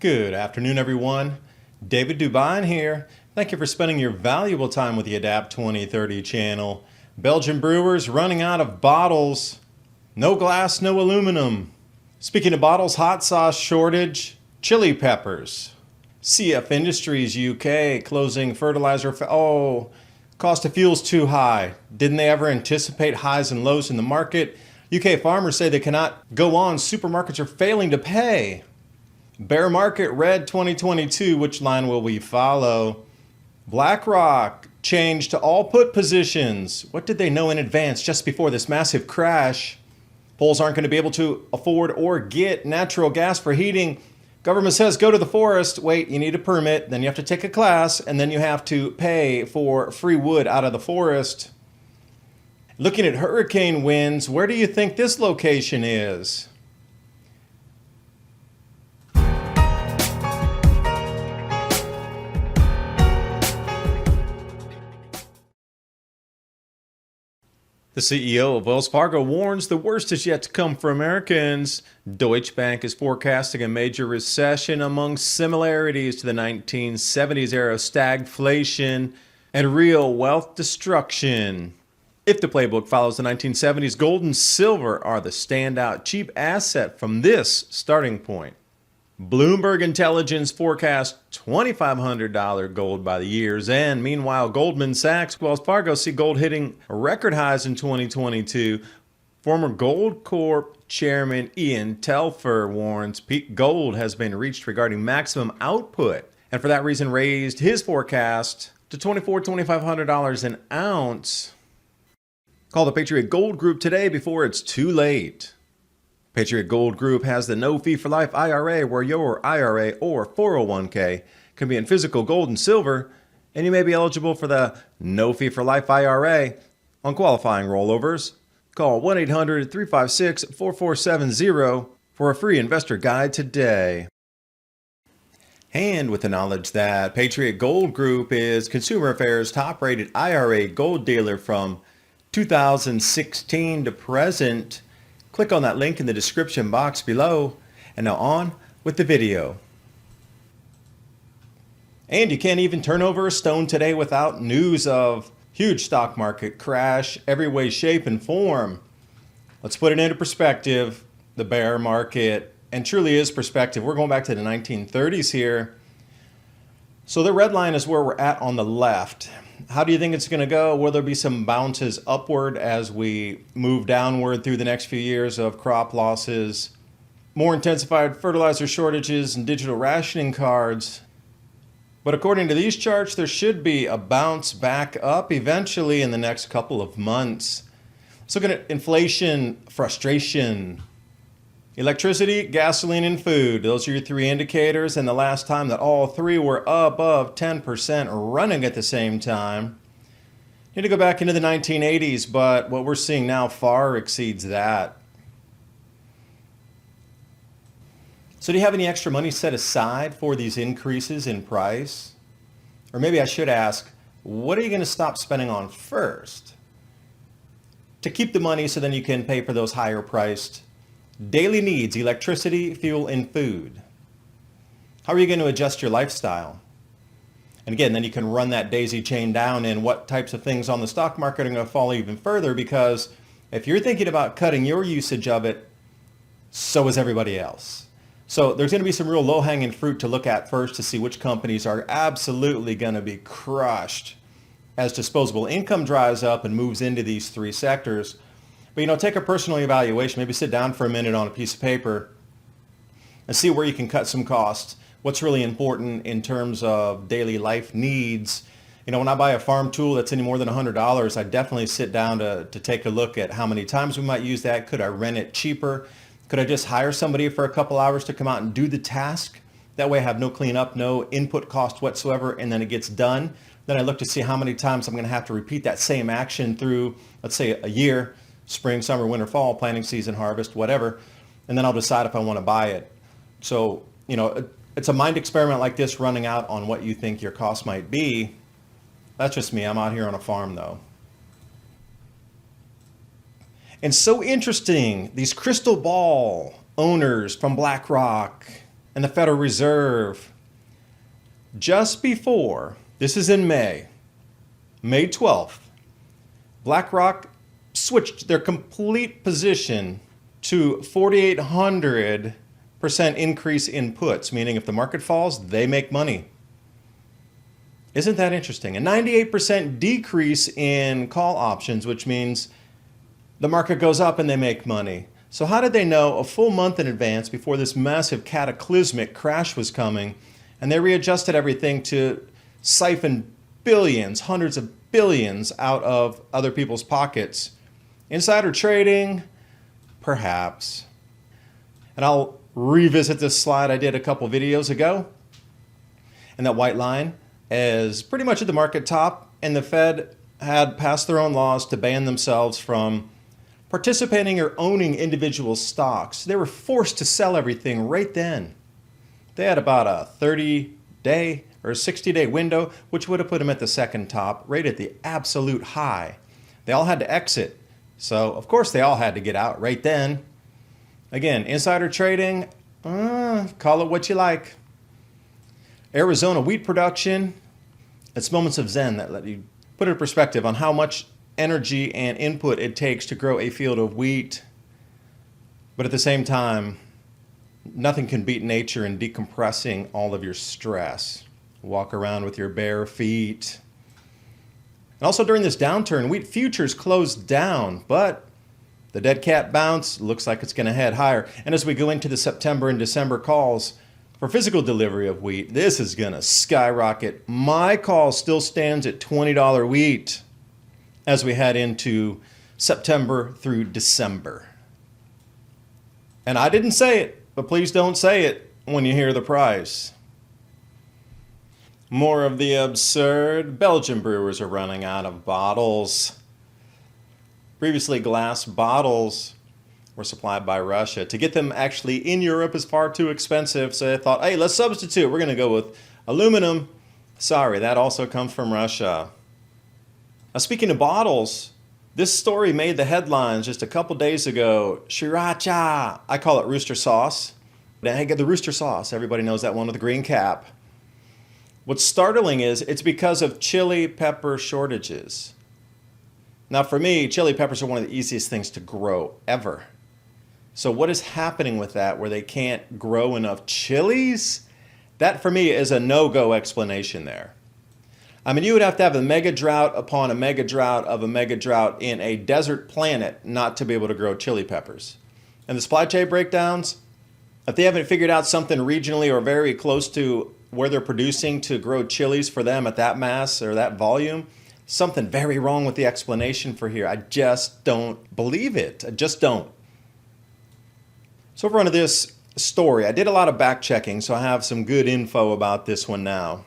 Good afternoon, everyone. David Dubine here. Thank you for spending your valuable time with the Adapt 2030 channel. Belgian brewers running out of bottles. No glass, no aluminum. Speaking of bottles, hot sauce shortage, chili peppers. CF Industries UK closing fertilizer. Cost of fuel's too high. Didn't they ever anticipate highs and lows in the market? UK farmers say they cannot go on. Supermarkets are failing to pay. Bear market red 2022. Which line will we follow? BlackRock changed to all put positions. What did they know in advance just before this massive crash? Poles aren't going to be able to afford or get natural gas for heating. Government says go to the forest. Wait, you need a permit. Then you have to take a class. And then you have to pay for free wood out of the forest. Looking at hurricane winds, where do you think this location is? The CEO of Wells Fargo warns the worst is yet to come for Americans. Deutsche Bank is forecasting a major recession among similarities to the 1970s era stagflation and real wealth destruction. If the playbook follows the 1970s, gold and silver are the standout cheap asset from this starting point. Bloomberg Intelligence forecast $2,500 gold by the year's end. Meanwhile, Goldman Sachs, Wells Fargo see gold hitting record highs in 2022. Former Gold Corp chairman Ian Telfer warns peak gold has been reached regarding maximum output, and for that reason raised his forecast to $2,500 an ounce. Call the Patriot Gold Group today before it's too late. Patriot Gold Group has the No Fee for Life IRA, where your IRA or 401k can be in physical gold and silver, and you may be eligible for the No Fee for Life IRA on qualifying rollovers. Call 1-800-356-4470 for a free investor guide today. And with the knowledge that Patriot Gold Group is Consumer Affairs' top-rated IRA gold dealer from 2016 to present, click on that link in the description box below. And now on with the video. And you can't even turn over a stone today without news of huge stock market crash, every way, shape, and form. Let's put it into perspective, the bear market, and truly is perspective. We're going back to the 1930s here. So the red line is where we're at on the left. How do you think it's going to go? Will there be some bounces upward as we move downward through the next few years of crop losses, more intensified fertilizer shortages, and digital rationing cards? But according to these charts, there should be a bounce back up eventually in the next couple of months. Let's look at inflation, frustration, electricity, gasoline, and food. Those are your three indicators. And the last time that all three were above 10% running at the same time, you need to go back into the 1980s, but what we're seeing now far exceeds that. So do you have any extra money set aside for these increases in price? Or maybe I should ask, what are you going to stop spending on first to keep the money so then you can pay for those higher priced daily needs, electricity, fuel, and food? How are you going to adjust your lifestyle? And again, then you can run that daisy chain down in what types of things on the stock market are going to fall even further, because if you're thinking about cutting your usage of it, so is everybody else. So there's going to be some real low-hanging fruit to look at first to see which companies are absolutely going to be crushed as disposable income dries up and moves into these three sectors. But, take a personal evaluation. Maybe sit down for a minute on a piece of paper and see where you can cut some costs. What's really important in terms of daily life needs. When I buy a farm tool that's any more than $100, I definitely sit down to take a look at how many times we might use that. Could I rent it cheaper? Could I just hire somebody for a couple hours to come out and do the task? That way I have no cleanup, no input cost whatsoever, and then it gets done. Then I look to see how many times I'm going to have to repeat that same action through, let's say, a year. Spring, summer, winter, fall, planting season, harvest, whatever, and then I'll decide if I want to buy it. So, it's a mind experiment like this running out on what you think your cost might be. That's just me. I'm out here on a farm, though. And so interesting, these crystal ball owners from BlackRock, and the Federal Reserve. Just before, this is in May 12th, BlackRock switched their complete position to 4,800% increase in puts, meaning if the market falls, they make money. Isn't that interesting? A 98% decrease in call options, which means the market goes up and they make money. So how did they know a full month in advance before this massive cataclysmic crash was coming? And they readjusted everything to siphon billions, hundreds of billions out of other people's pockets. Insider trading? Perhaps. And I'll revisit this slide I did a couple videos ago. And that white line is pretty much at the market top, and the Fed had passed their own laws to ban themselves from participating or owning individual stocks. They were forced to sell everything right then. They had about a 30-day or a 60-day window, which would have put them at the second top, right at the absolute high. They all had to exit. So, of course, they all had to get out right then. Again, insider trading, call it what you like. Arizona wheat production, it's moments of zen that let you put it in perspective on how much energy and input it takes to grow a field of wheat. But at the same time, nothing can beat nature in decompressing all of your stress. Walk around with your bare feet. And also during this downturn, wheat futures closed down, but the dead cat bounce looks like it's going to head higher. And as we go into the September and December calls for physical delivery of wheat, this is going to skyrocket. My call still stands at $20 wheat as we head into September through December. And I didn't say it, but please don't say it when you hear the price. More of the absurd. Belgian brewers are running out of bottles. Previously, glass bottles were supplied by Russia. To get them actually in Europe is far too expensive, so they thought, hey, let's substitute. We're going to go with aluminum. Sorry, that also comes from Russia. Now, speaking of bottles, this story made the headlines just a couple days ago. Sriracha. I call it rooster sauce. I get the rooster sauce. Everybody knows that one with the green cap. What's startling is it's because of chili pepper shortages. Now, for me, chili peppers are one of the easiest things to grow ever. So what is happening with that where they can't grow enough chilies? That, for me, is a no-go explanation there. I mean, you would have to have a mega drought upon a mega drought of a mega drought in a desert planet not to be able to grow chili peppers. And the supply chain breakdowns, if they haven't figured out something regionally or very close to where they're producing to grow chilies for them at that mass or that volume, something very wrong with the explanation for here. I just don't believe it. I just don't. So over onto this story, I did a lot of back checking, so I have some good info about this one now.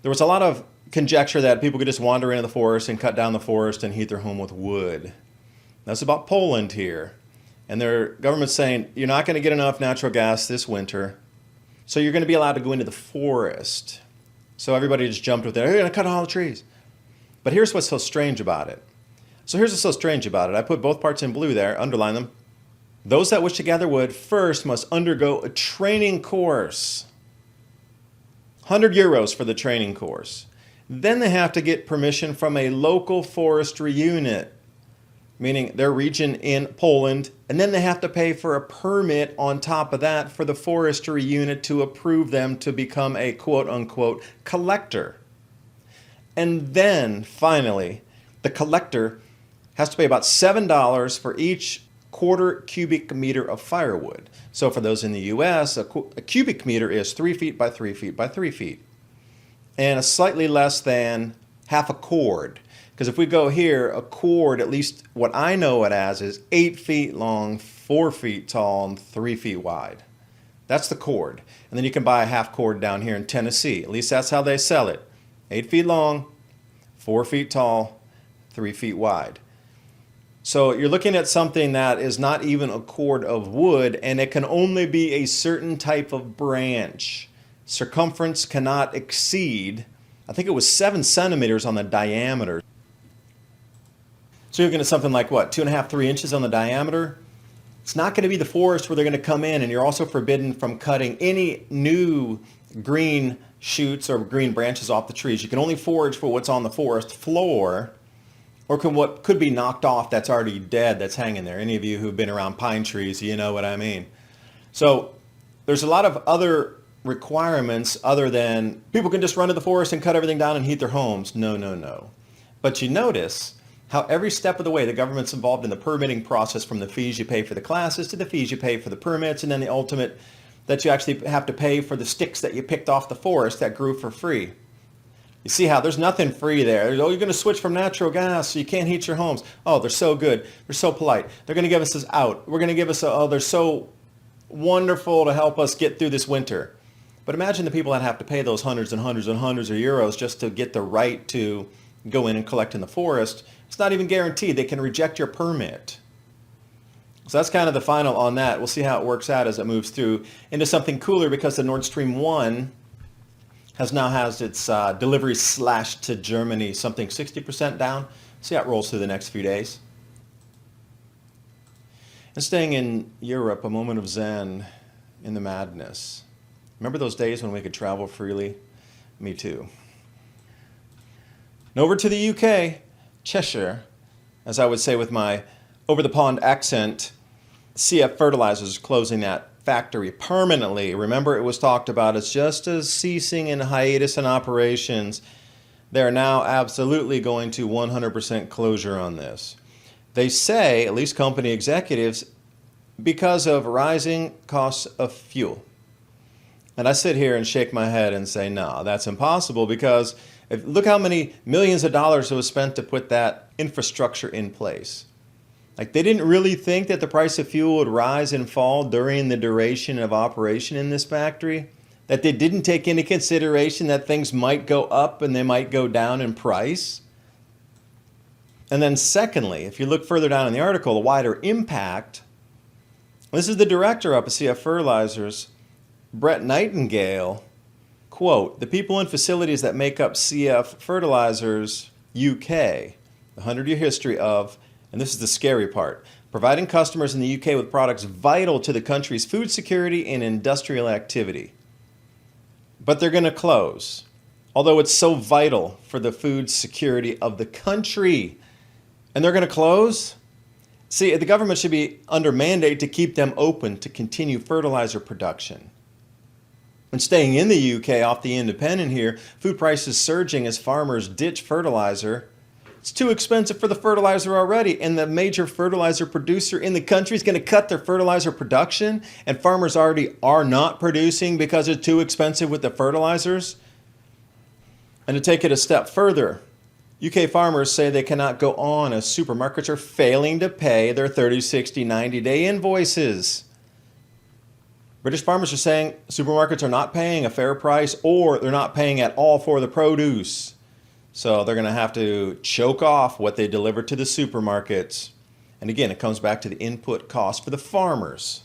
There was a lot of conjecture that people could just wander into the forest and cut down the forest and heat their home with wood. That's about Poland here. And their government's saying, you're not going to get enough natural gas this winter, so you're going to be allowed to go into the forest. So everybody just jumped with it. They're going to cut all the trees. But here's what's so strange about it. So here's what's so strange about it. I put both parts in blue there, underline them. Those that wish to gather wood first must undergo a training course. 100 euros for the training course. Then they have to get permission from a local forestry unit, meaning their region in Poland, and then they have to pay for a permit on top of that for the forestry unit to approve them to become a quote-unquote collector. And then, finally, the collector has to pay about $7 for each quarter cubic meter of firewood. So for those in the U.S., a cubic meter is 3 feet by 3 feet by 3 feet. And a slightly less than half a cord. Because if we go here, a cord, at least what I know it as, is 8 feet long, 4 feet tall, and 3 feet wide. That's the cord. And then you can buy a half cord down here in Tennessee. At least that's how they sell it. 8 feet long, 4 feet tall, 3 feet wide. So you're looking at something that is not even a cord of wood, and it can only be a certain type of branch. Circumference cannot exceed, I think it was 7 centimeters on the diameter. So you're looking at something like what, 2.5, 3 inches on the diameter? It's not going to be the forest where they're going to come in, and you're also forbidden from cutting any new green shoots or green branches off the trees. You can only forage for what's on the forest floor, or what could be knocked off that's already dead, that's hanging there. Any of you who've been around pine trees, you know what I mean. So there's a lot of other requirements other than people can just run to the forest and cut everything down and heat their homes. No, no, no. But you notice how every step of the way the government's involved in the permitting process, from the fees you pay for the classes to the fees you pay for the permits, and then the ultimate that you actually have to pay for the sticks that you picked off the forest that grew for free. You see how there's nothing free there. Oh, you're going to switch from natural gas so you can't heat your homes. Oh, they're so good. They're so polite. They're going to give us this out. We're going to give us they're so wonderful to help us get through this winter. But imagine the people that have to pay those hundreds and hundreds and hundreds of euros just to get the right to go in and collect in the forest. It's not even guaranteed. They can reject your permit. So that's kind of the final on that. We'll see how it works out as it moves through into something cooler, because the Nord Stream 1 has its delivery slashed to Germany, something 60% down. See how it rolls through the next few days. And staying in Europe, a moment of zen in the madness. Remember those days when we could travel freely? Me too. And over to the UK, Cheshire, as I would say with my over-the-pond accent, CF Fertilizers is closing that factory permanently. Remember, it was talked about as just as ceasing in hiatus in operations. They're now absolutely going to 100% closure on this. They say, at least company executives, because of rising costs of fuel. And I sit here and shake my head and say, no, that's impossible, because look how many millions of dollars it was spent to put that infrastructure in place. Like, they didn't really think that the price of fuel would rise and fall during the duration of operation in this factory, that they didn't take into consideration that things might go up and they might go down in price. And then secondly, if you look further down in the article, the wider impact, this is the director up at CF Fertilizers, Brett Nightingale, quote, "The people and facilities that make up CF Fertilizers UK, the 100-year history of," and this is the scary part, "providing customers in the UK with products vital to the country's food security and industrial activity." But they're going to close, although it's so vital for the food security of the country. And they're going to close? See, the government should be under mandate to keep them open to continue fertilizer production. And staying in the UK, off the independent here, food prices surging as farmers ditch fertilizer. It's too expensive for the fertilizer already, and the major fertilizer producer in the country is going to cut their fertilizer production, and farmers already are not producing because it's too expensive with the fertilizers. And to take it a step further, UK farmers say they cannot go on as supermarkets are failing to pay their 30, 60, 90-day invoices. British farmers are saying supermarkets are not paying a fair price, or they're not paying at all for the produce. So they're going to have to choke off what they deliver to the supermarkets. And again, it comes back to the input cost for the farmers.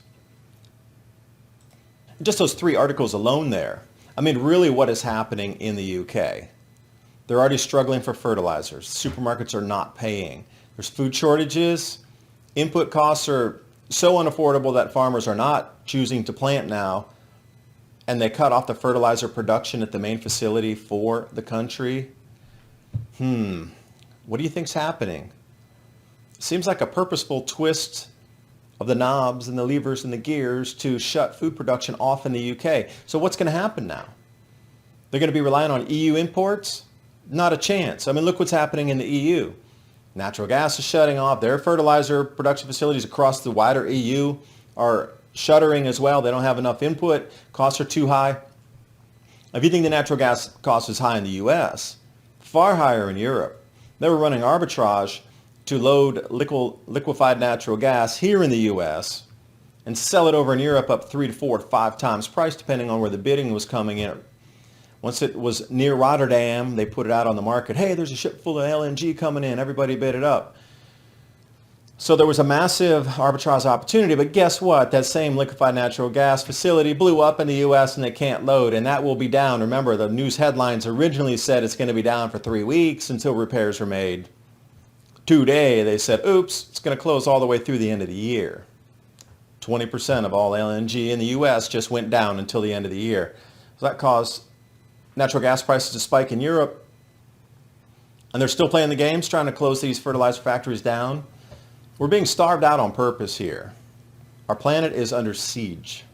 Just those 3 articles alone there. I mean, really what is happening in the UK? They're already struggling for fertilizers. Supermarkets are not paying. There's food shortages. Input costs are so unaffordable that farmers are not choosing to plant now. And they cut off the fertilizer production at the main facility for the country. What do you think's happening? Seems like a purposeful twist of the knobs and the levers and the gears to shut food production off in the UK. So what's going to happen now? They're going to be relying on EU imports? Not a chance. I mean, look what's happening in the EU. Natural gas is shutting off. Their fertilizer production facilities across the wider EU are shuttering as well. They don't have enough input. Costs are too high. If you think the natural gas cost is high in the US, far higher in Europe. They were running arbitrage to load liquefied natural gas here in the US and sell it over in Europe up 3 to 4 to 5 times price, depending on where the bidding was coming in. Once it was near Rotterdam, they put it out on the market. Hey, there's a ship full of LNG coming in. Everybody bid it up. So there was a massive arbitrage opportunity, but guess what? That same liquefied natural gas facility blew up in the U.S. and they can't load, and that will be down. Remember, the news headlines originally said it's going to be down for 3 weeks until repairs are made. Today, they said, oops, it's going to close all the way through the end of the year. 20% of all LNG in the U.S. just went down until the end of the year. So that caused natural gas prices to spike in Europe. And they're still playing the games, trying to close these fertilizer factories down. We're being starved out on purpose here. Our planet is under siege.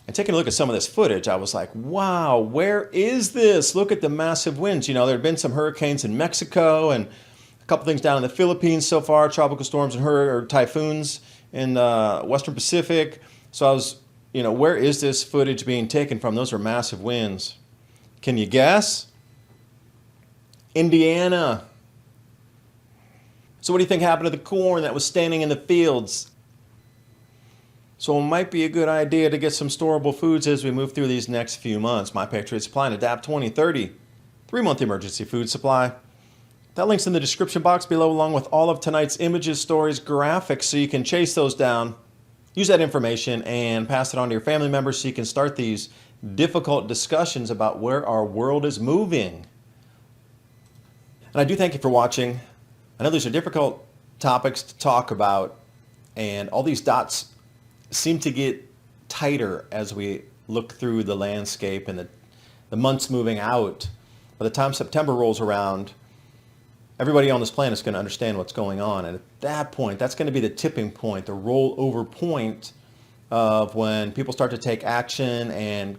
And taking a look at some of this footage, I was like, wow, where is this? Look at the massive winds. You know, there have been some hurricanes in Mexico and a couple things down in the Philippines so far, tropical storms and typhoons in the Western Pacific. So I was, where is this footage being taken from? Those are massive winds. Can you guess? Indiana. So what do you think happened to the corn that was standing in the fields? So it might be a good idea to get some storable foods as we move through these next few months. My Patriot Supply and Adapt 2030, 3-month emergency food supply. That link's in the description box below, along with all of tonight's images, stories, graphics, so you can chase those down. Use that information and pass it on to your family members so you can start these difficult discussions about where our world is moving. And I do thank you for watching. I know these are difficult topics to talk about, and all these dots seem to get tighter as we look through the landscape and the months moving out. By the time September rolls around, everybody on this planet is going to understand what's going on. And at that point, that's going to be the tipping point, the rollover point of when people start to take action and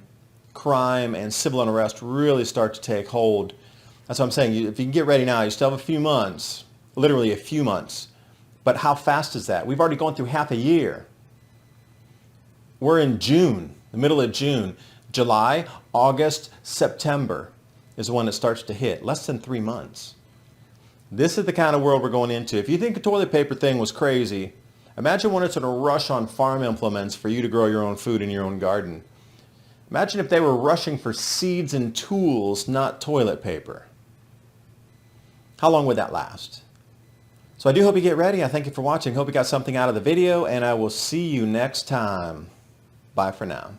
crime and civil unrest really start to take hold. That's what I'm saying. If you can get ready now, you still have a few months, literally a few months. But how fast is that? We've already gone through half a year. We're in June, the middle of June. July, August, September is when it starts to hit. Less than 3 months. This is the kind of world we're going into. If you think the toilet paper thing was crazy, imagine when it's in a rush on farm implements for you to grow your own food in your own garden. Imagine if they were rushing for seeds and tools, not toilet paper. How long would that last? So I do hope you get ready. I thank you for watching. Hope you got something out of the video, and I will see you next time. Bye for now.